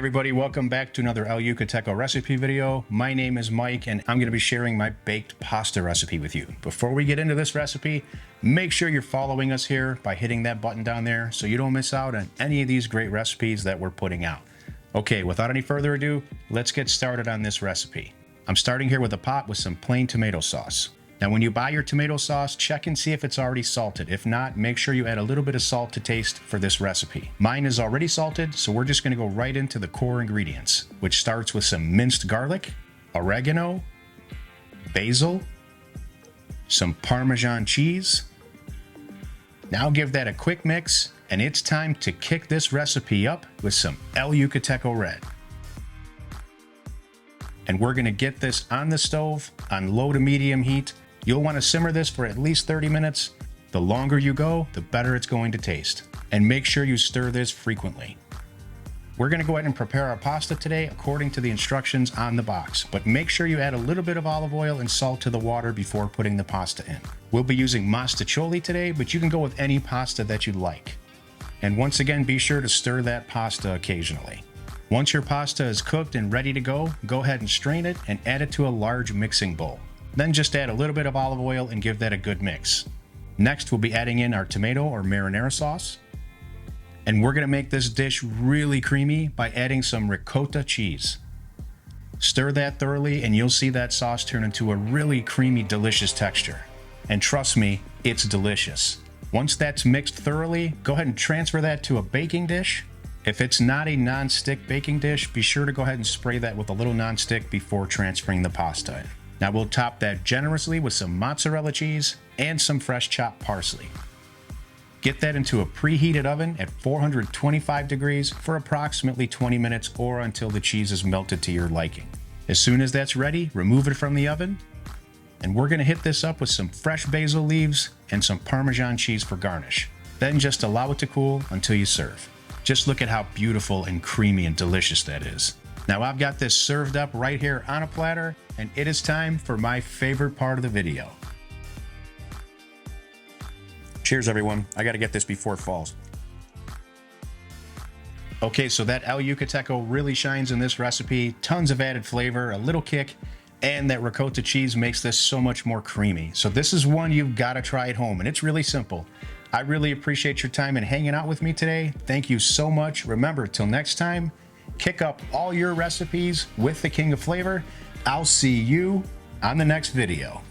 everybody, welcome back to another El Yucateco recipe video. My name is Mike and I'm going to be sharing my baked pasta recipe with you. Before we get into this recipe, make sure you're following us here by hitting that button down there so you don't miss out on any of these great recipes that we're putting out. Okay, without any further ado, let's get started on this recipe. I'm starting here with a pot with some plain tomato sauce. Now when you buy your tomato sauce, check and see if it's already salted. If not, make sure you add a little bit of salt to taste for this recipe. Mine is already salted, so we're just going to go right into the core ingredients, which starts with some minced garlic, oregano, basil, some Parmesan cheese. Now give that a quick mix, and it's time to kick this recipe up with some El Yucateco Red. And we're going to get this on the stove on low to medium heat. You'll want to simmer this for at least 30 minutes. The longer you go, the better it's going to taste. And make sure you stir this frequently. We're going to go ahead and prepare our pasta today according to the instructions on the box, but make sure you add a little bit of olive oil and salt to the water before putting the pasta in. We'll be using Mostaccioli today, but you can go with any pasta that you like. And once again, be sure to stir that pasta occasionally. Once your pasta is cooked and ready to go ahead and strain it and add it to a large mixing bowl. Then just add a little bit of olive oil and give that a good mix. Next, we'll be adding in our tomato or marinara sauce. And we're going to make this dish really creamy by adding some ricotta cheese. Stir that thoroughly and you'll see that sauce turn into a really creamy, delicious texture. And trust me, it's delicious. Once that's mixed thoroughly, go ahead and transfer that to a baking dish. If it's not a non-stick baking dish, be sure to go ahead and spray that with a little non-stick before transferring the pasta in. Now we'll top that generously with some mozzarella cheese and some fresh chopped parsley. Get that into a preheated oven at 425 degrees for approximately 20 minutes or until the cheese is melted to your liking. As soon as that's ready, remove it from the oven. And we're going to hit this up with some fresh basil leaves and some Parmesan cheese for garnish. Then just allow it to cool until you serve. Just look at how beautiful and creamy and delicious that is. Now I've got this served up right here on a platter, and it is time for my favorite part of the video. Cheers everyone, I gotta get this before it falls. Okay, so that El Yucateco really shines in this recipe. Tons of added flavor, a little kick, and that ricotta cheese makes this so much more creamy. So this is one you've gotta try at home, and it's really simple. I really appreciate your time and hanging out with me today. Thank you so much. Remember, till next time, kick up all your recipes with the King of Flavor. I'll see you on the next video.